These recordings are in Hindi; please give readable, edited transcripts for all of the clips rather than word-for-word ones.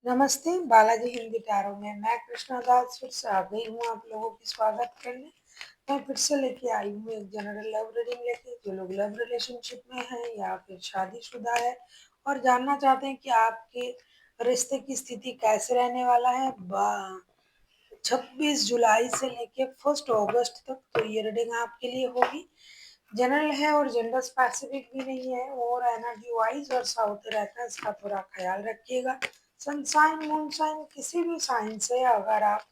नमस्ते, बालाजी हिंदी टैरो में मैं कृष्णा दास फिर से आ गई हूँ आप लोगों की स्वागत करने। मैं फिर से लेके आई हूँ एक जनरल लव रीडिंग लेके, जो लोग लव रिलेशनशिप में हैं या फिर शादीशुदा है और जानना चाहते हैं कि आपके रिश्ते की स्थिति कैसे रहने वाला है 26 जुलाई से लेके 1 अगस्त तक। तो ये रीडिंग आपके लिए होगी। जनरल है और जेंडर स्पेसिफिक भी नहीं है और एनर्जी वाइज और साउथ रहता है, इसका थोड़ा ख्याल रखिएगा। सनसाइन मून साइन किसी भी साइन से अगर आप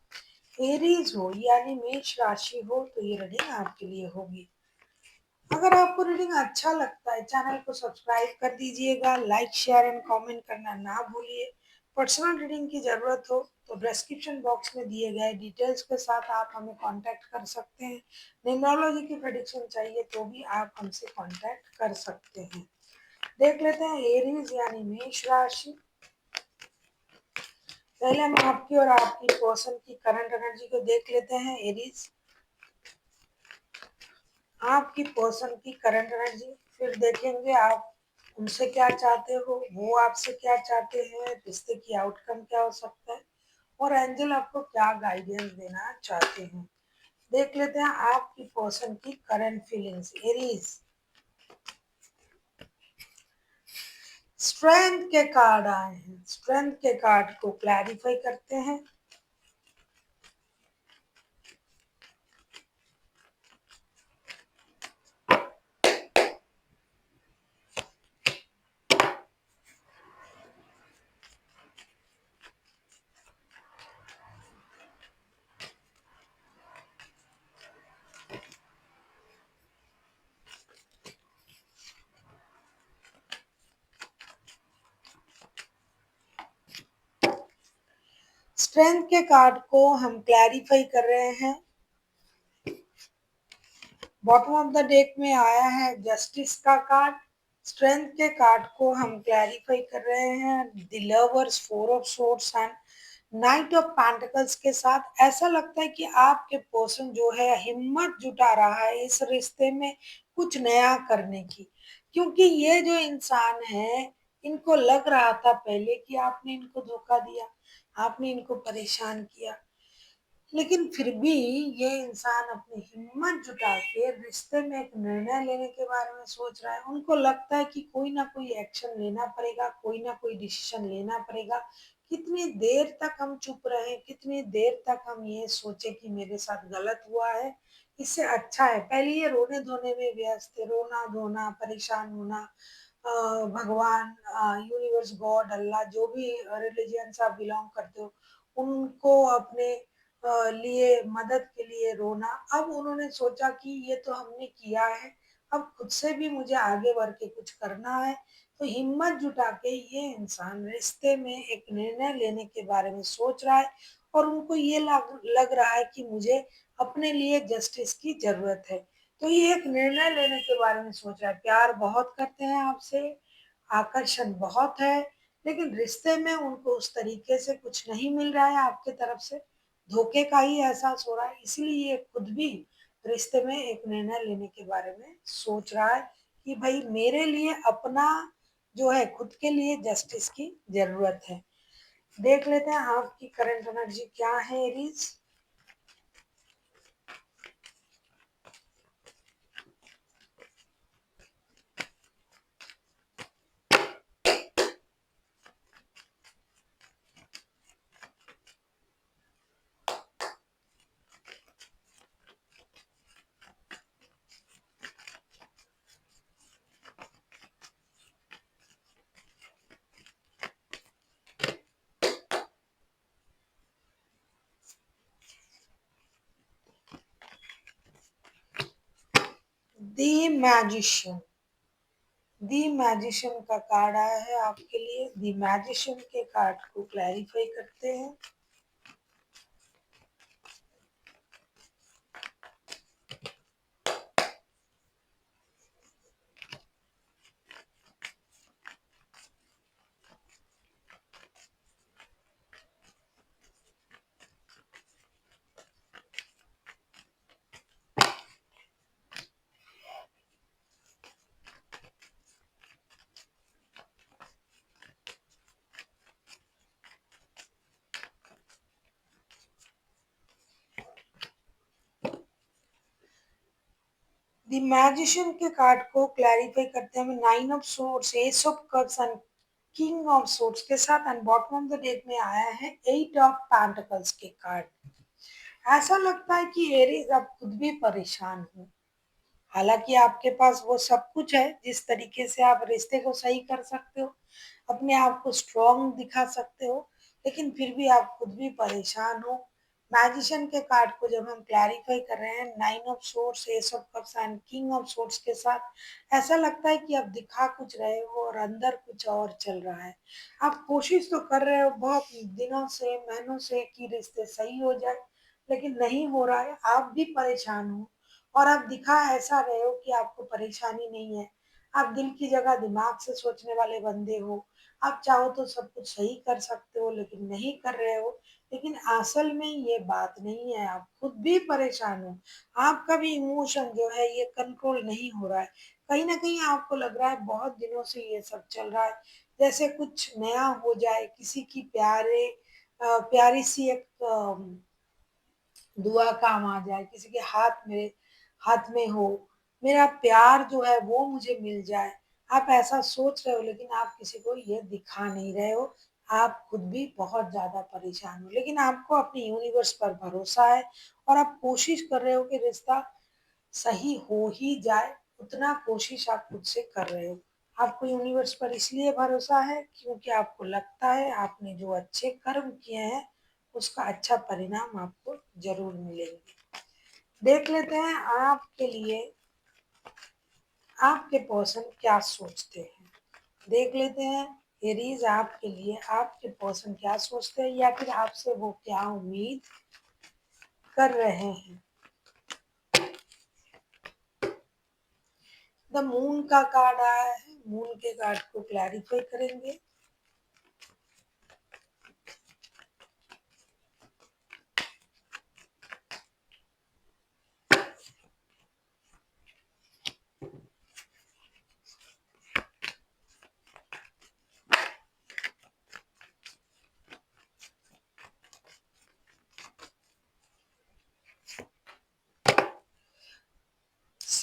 एरीज हो यानी मेष राशि हो तो ये रीडिंग आपके लिए होगी। अगर आपको रीडिंग अच्छा लगता है चैनल को सब्सक्राइब कर दीजिएगा, लाइक शेयर एंड कमेंट करना ना भूलिए। पर्सनल रीडिंग की जरूरत हो तो डिस्क्रिप्शन बॉक्स में दिए गए डिटेल्स के साथ आप हमें कांटेक्ट कर सकते हैं। न्यूमरोलॉजी की प्रेडिक्शन चाहिए तो भी आप हमसे कांटेक्ट कर सकते हैं। देख लेते हैं एरीज यानी मेष राशि। पहले हम आपकी और आपकी पर्सन की करंट एनर्जी को देख लेते हैं एरीज। आपकी पर्सन की करंट एनर्जी, फिर देखेंगे आप उनसे क्या चाहते हो, वो आपसे क्या चाहते हैं, रिश्ते की आउटकम क्या हो सकता है और एंजल आपको क्या गाइडेंस देना चाहते हैं। देख लेते हैं आपकी पर्सन की करंट फीलिंग्स एरीज। स्ट्रेंथ के कार्ड आए हैं, स्ट्रेंथ के कार्ड को क्लैरिफाई करते हैं। स्ट्रेंथ के कार्ड को हम क्लैरिफाई कर रहे हैं। बॉटम ऑफ द डेक में आया है जस्टिस का कार्ड। स्ट्रेंथ के कार्ड को हम क्लैरिफाई कर रहे हैं the lovers, four of swords and night of pentacles के साथ। ऐसा लगता है कि आपके पर्सन जो है हिम्मत जुटा रहा है इस रिश्ते में कुछ नया करने की, क्योंकि ये जो इंसान है इनको लग रहा था पहले कि आपने इनको धोखा दिया, आपने इनको परेशान किया, लेकिन फिर भी ये इंसान अपनी हिम्मत जुटा के रिश्ते में एक निर्णय लेने के बारे में सोच रहा है। उनको लगता है कि कोई ना कोई एक्शन लेना पड़ेगा, कोई ना कोई डिसीजन लेना पड़ेगा। कितनी देर तक हम चुप रहे, कितनी देर तक हम ये सोचे कि मेरे साथ गलत हुआ है, इससे अच्छा है पहले ये रोने धोने में व्यस्त थे, रोना धोना परेशान होना। भगवान, यूनिवर्स, गॉड, अल्लाह, जो भी रिलीजन से आप बिलोंग करते हो, उनको अपने लिए मदद के लिए रोना। अब उन्होंने सोचा कि ये तो हमने किया है, अब खुद से भी मुझे आगे बढ़ के कुछ करना है। तो हिम्मत जुटा के ये इंसान रिश्ते में एक निर्णय लेने के बारे में सोच रहा है और उनको ये लग रहा है कि मुझे अपने लिए जस्टिस की जरूरत है। तो ये एक निर्णय लेने के बारे में सोच रहा है। प्यार बहुत करते हैं आपसे, आकर्षण बहुत है, लेकिन रिश्ते में उनको उस तरीके से कुछ नहीं मिल रहा है आपके तरफ से, धोखे का ही एहसास हो रहा है। इसीलिए ये खुद भी रिश्ते में एक निर्णय लेने के बारे में सोच रहा है कि भाई मेरे लिए अपना जो है खुद के लिए जस्टिस की जरूरत है। देख लेते हैं आपकी करंट एनर्जी क्या है एरीज। दी मैजिशियन, दी मैजिशियन का कार्ड आया है आपके लिए। दी मैजिशियन के कार्ड को क्लैरिफाई करते हैं। द मैजिशियन के कार्ड को क्लैरिफाई करते हैं हमें nine of swords, S of cups and king of swords के साथ, and bottom of the deck में आया है एट ऑफ पेंटिकल्स के कार्ड। ऐसा लगता है कि एरीज आप खुद भी परेशान हो। हालांकि आपके पास वो सब कुछ है जिस तरीके से आप रिश्ते को सही कर सकते हो, अपने आप को स्ट्रांग दिखा सकते हो, लेकिन फिर भी आप खुद भी परेशान हो। मैजिशियन के कार्ड को जब हम क्लैरिफाई कर रहे हैं nine of swords, S of cups and king of swords के साथ, ऐसा लगता है कि आप दिखा कुछ रहे हो और अंदर कुछ और चल रहा है। आप कोशिश तो कर रहे हो बहुत दिनों से, महीनों से कि रिश्ते सही हो जाए, लेकिन नहीं हो रहा है। आप भी परेशान हो और आप दिखा ऐसा रहे हो कि आपको परेशानी नहीं है। आप दिल की जगह दिमाग से सोचने वाले बंदे हो। आप चाहो तो सब कुछ सही कर सकते हो लेकिन नहीं कर रहे हो। लेकिन असल में ये बात नहीं है, आप खुद भी परेशान हो। आपका भी इमोशन जो है ये कंट्रोल नहीं हो रहा है। कहीं ना कहीं आपको लग रहा है बहुत दिनों से ये सब चल रहा है, जैसे कुछ नया हो जाए, किसी की प्यारी सी एक दुआ काम आ जाए, किसी के हाथ में हो, मेरा प्यार जो है वो मुझे मिल जाए। आप ऐसा सोच रहे हो लेकिन आप किसी को ये दिखा नहीं रहे हो। आप खुद भी बहुत ज्यादा परेशान हो, लेकिन आपको अपने यूनिवर्स पर भरोसा है और आप कोशिश कर रहे हो कि रिश्ता सही हो ही जाए। उतना कोशिश आप खुद से कर रहे हो। आपको यूनिवर्स पर इसलिए भरोसा है क्योंकि आपको लगता है आपने जो अच्छे कर्म किए हैं उसका अच्छा परिणाम आपको जरूर मिलेंगे। देख लेते हैं आपके लिए आपके पर्सन क्या सोचते हैं। देख लेते हैं एरीज आपके लिए आपके पर्सन क्या सोचते हैं, या फिर आपसे वो क्या उम्मीद कर रहे हैं। द मून का कार्ड आया है, मून के कार्ड को क्लैरिफाई करेंगे।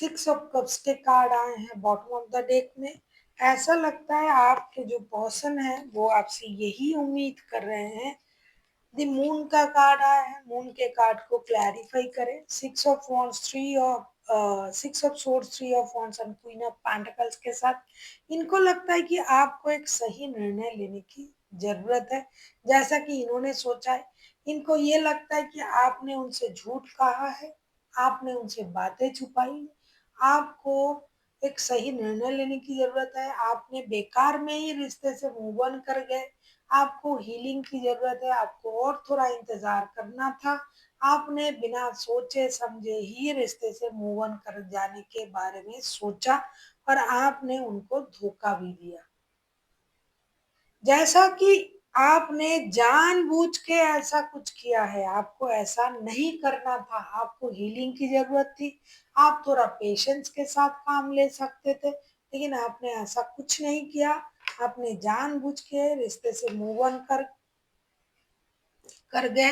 6 ऑफ कप्स के कार्ड आए हैं बॉटम ऑफ द डेक में। ऐसा लगता है आपके जो पर्सन है वो आपसे यही उम्मीद कर रहे हैं। द मून का कार्ड आया है, मून के कार्ड को क्लैरिफाई करें। Six of swords, three of wands and queen of pentacles के साथ इनको लगता है कि आपको एक सही निर्णय लेने की जरूरत है, जैसा कि इन्होंने सोचा है। इनको ये लगता है कि आपने उनसे झूठ कहा है, आपने उनसे बातें छुपाई। आपको एक सही निर्णय लेने की जरूरत है। आपने बेकार में ही रिश्ते से मूव ऑन कर गए। आपको हीलिंग की जरूरत है, आपको और थोड़ा इंतजार करना था। आपने बिना सोचे समझे ही रिश्ते से मूव ऑन कर जाने के बारे में सोचा और आपने उनको धोखा भी दिया। जैसा कि आपने जानबूझ के ऐसा कुछ किया है, आपको ऐसा नहीं करना था। आपको हीलिंग की जरूरत थी। आप थोड़ा पेशेंस के साथ काम ले सकते थे, लेकिन आपने ऐसा कुछ नहीं किया। आपने जानबूझ के रिश्ते से मूव ऑन कर गए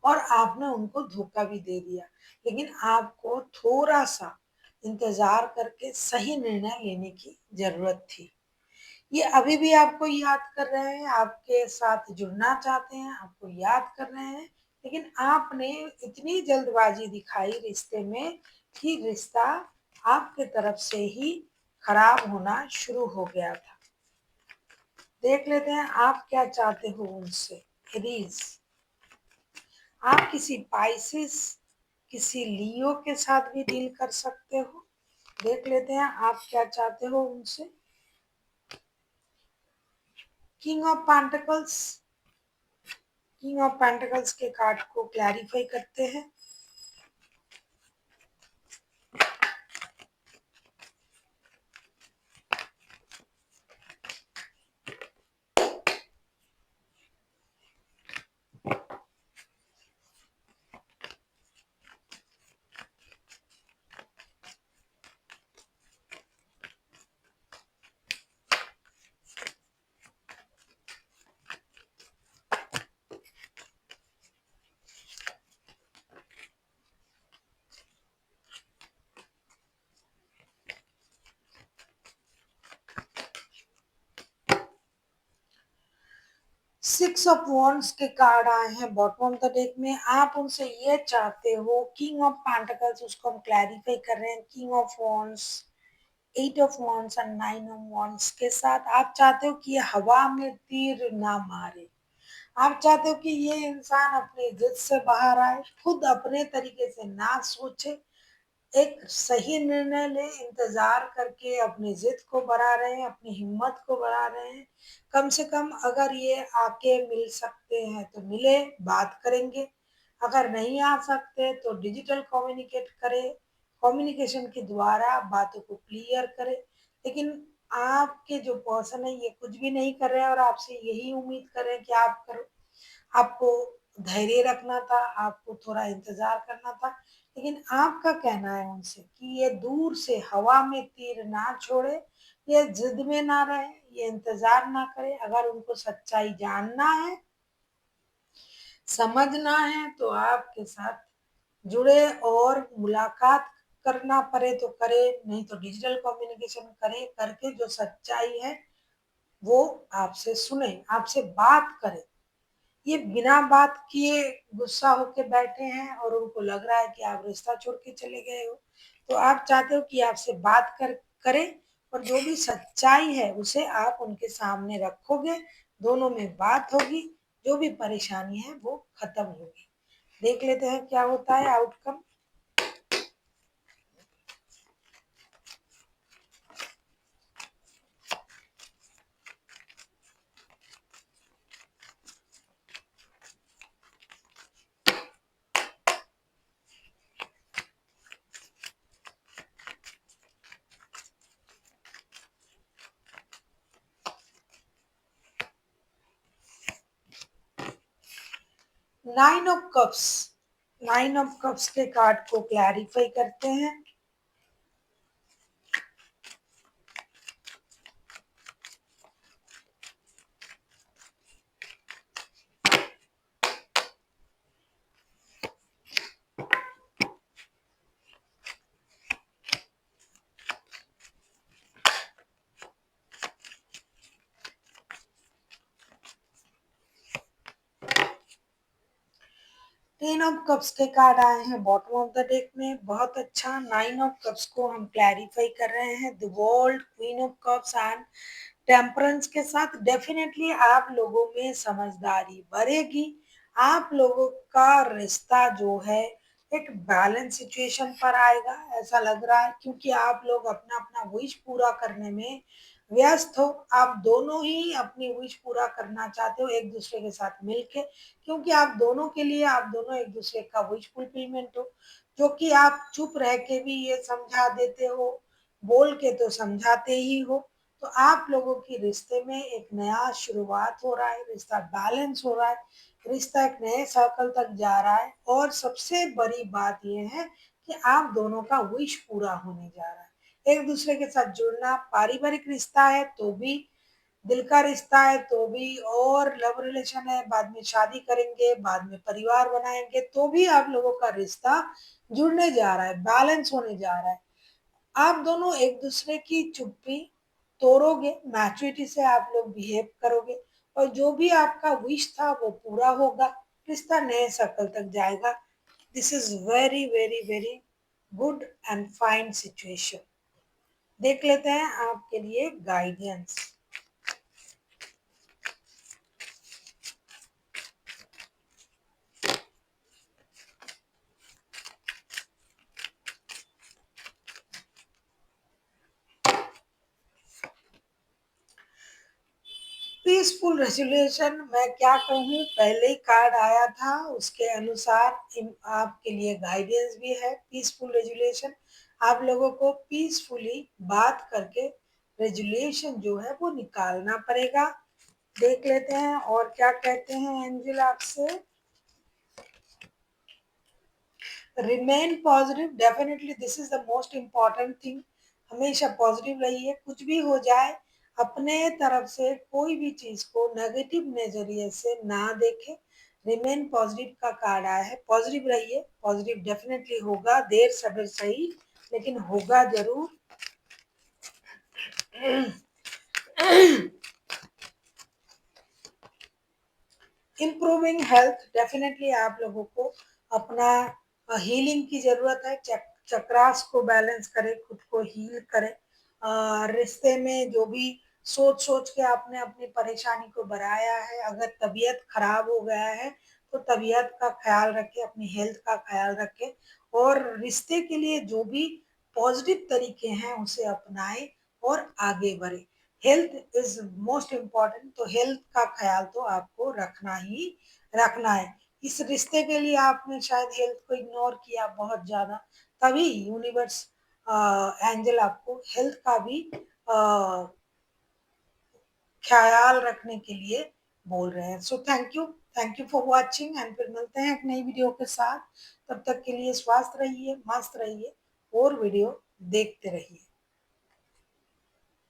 और आपने उनको धोखा भी दे दिया। लेकिन आपको थोड़ा सा इंतजार करके सही निर्णय लेने की जरूरत थी। ये अभी भी आपको याद कर रहे हैं, आपके साथ जुड़ना चाहते हैं, आपको याद कर रहे हैं, लेकिन आपने इतनी जल्दबाजी दिखाई रिश्ते में कि रिश्ता आपके तरफ से ही खराब होना शुरू हो गया था। देख लेते हैं आप क्या चाहते हो उनसे। एरीज, आप किसी पाइसिस, किसी लियो के साथ भी डील कर सकते हो। देख लेते हैं आप क्या चाहते हो उनसे। King of pentacles, king of pentacles के कार्ड को क्लैरिफाई करते हैं। सिक्स ऑफ वॉन्ड्स के कार्ड आए हैं बॉटम ऑफ द डेक में। आप उनसे ये चाहते हो, किंग ऑफ पेंटिकल्स, उसको हम क्लैरिफाई कर रहे हैं। King of wands, eight of wands और नाइन ऑफ वॉन्ड्स के साथ आप चाहते हो कि ये हवा में तीर ना मारे। आप चाहते हो कि ये इंसान अपनी जिद से बाहर आए, खुद अपने तरीके से ना सोचे, एक सही निर्णय ले, इंतजार करके अपनी जिद को बढ़ा रहे हैं, अपनी हिम्मत को बढ़ा रहे हैं। कम से कम अगर ये आके मिल सकते हैं तो मिले, बात करेंगे। अगर नहीं आ सकते तो डिजिटल कम्युनिकेट करें, कम्युनिकेशन के द्वारा बातों को क्लियर करें। लेकिन आपके जो पर्सन है ये कुछ भी नहीं कर रहे हैं और आपसे यही उम्मीद कर रहे हैं कि आप करो। आपको धैर्य रखना था, आपको थोड़ा इंतजार करना था। लेकिन आपका कहना है उनसे कि ये दूर से हवा में तीर ना छोड़े, ये जिद में ना रहे, ये इंतजार ना करे। अगर उनको सच्चाई जानना है, समझना है, तो आपके साथ जुड़े और मुलाकात करना पड़े तो करे, नहीं तो डिजिटल कम्युनिकेशन करे, करके जो सच्चाई है वो आपसे सुने, आपसे बात करे। ये बिना बात किए गुस्सा होके बैठे हैं और उनको लग रहा है कि आप रिश्ता छोड़ के चले गए हो। तो आप चाहते हो कि आपसे बात करें और जो भी सच्चाई है उसे आप उनके सामने रखोगे, दोनों में बात होगी, जो भी परेशानी है वो खत्म होगी। देख लेते हैं क्या होता है outcome. 9 of cups, 9 of cups के कार्ड को क्लैरिफाई करते हैं। 10 ऑफ कप्स के कार्ड आए हैं बॉटम ऑफ द डेक में, बहुत अच्छा। 9 ऑफ कप्स को हम क्लैरिफाई कर रहे हैं। The world, queen of cups and temperance के साथ डेफिनेटली आप लोगों में समझदारी बढ़ेगी। आप लोगों का रिश्ता जो है एक बैलेंस सिचुएशन पर आएगा, ऐसा लग रहा है, क्योंकि आप लोग अपना अपना विश पूरा करने में व्यस्त हो। आप दोनों ही अपनी विश पूरा करना चाहते हो एक दूसरे के साथ मिलके, क्योंकि आप दोनों के लिए, आप दोनों एक दूसरे का विश फुलफिलमेंट हो। जो कि आप चुप रह के भी ये समझा देते हो, बोल के तो समझाते ही हो। तो आप लोगों की रिश्ते में एक नया शुरुआत हो रहा है, रिश्ता बैलेंस हो रहा है, रिश्ता एक नए सर्कल तक जा रहा है। और सबसे बड़ी बात यह है कि आप दोनों का विश पूरा होने जा रहा है। एक दूसरे के साथ जुड़ना, पारिवारिक रिश्ता है तो भी, दिल का रिश्ता है तो भी, और लव रिलेशन है, बाद में शादी करेंगे, बाद में परिवार बनाएंगे, तो भी आप लोगों का रिश्ता जुड़ने जा रहा है, बैलेंस होने जा रहा है। आप दोनों एक दूसरे की चुप्पी तोड़ोगे, मैच्योरिटी से आप लोग बिहेव करोगे, और जो भी आपका विश था वो पूरा होगा, रिश्ता नए सर्कल तक जाएगा। This is very very very good and fine situation. देख लेते हैं आपके लिए गाइडेंस। पीसफुल रेजोल्यूशन, मैं क्या कहूँ, पहले ही कार्ड आया था उसके अनुसार आपके लिए गाइडेंस भी है। पीसफुल रेजोल्यूशन, आप लोगों को पीसफुली बात करके रेजोल्यूशन जो है वो निकालना पड़ेगा। देख लेते हैं और क्या कहते हैं एंजल आपसे। Remain positive, definitely this is the most important thing. हमेशा पॉजिटिव रहिए, कुछ भी हो जाए अपने तरफ से कोई भी चीज को नेगेटिव नजरिए से ना देखें। रिमेन पॉजिटिव का कार्ड आया है, पॉजिटिव रहिए, पॉजिटिव डेफिनेटली होगा, देर सवेर सही, लेकिन होगा जरूर। इम्प्रूविंग हेल्थ, डेफिनेटली आप लोगों को अपना हीलिंग की जरूरत है। चक्रास को बैलेंस करें, खुद को हील करें। रिश्ते में जो भी सोच सोच के आपने अपनी परेशानी को बढ़ाया है, अगर तबीयत खराब हो गया है तो तबीयत का ख्याल रखें, अपनी हेल्थ का ख्याल रखें और रिश्ते के लिए जो भी पॉजिटिव तरीके हैं उसे अपनाएं और आगे बढ़े। हेल्थ इज मोस्ट इम्पॉर्टेंट, तो हेल्थ का ख्याल तो आपको रखना ही रखना है। इस रिश्ते के लिए आपने शायद हेल्थ को इग्नोर किया बहुत ज्यादा, तभी यूनिवर्स एंजल आपको हेल्थ का भी ख्याल रखने के लिए बोल रहे हैं। So thank you for watching and फिर मिलते हैं एक नई वीडियो के साथ। तब तक के लिए स्वस्थ रहिए, मस्त रहिए और वीडियो देखते रहिए।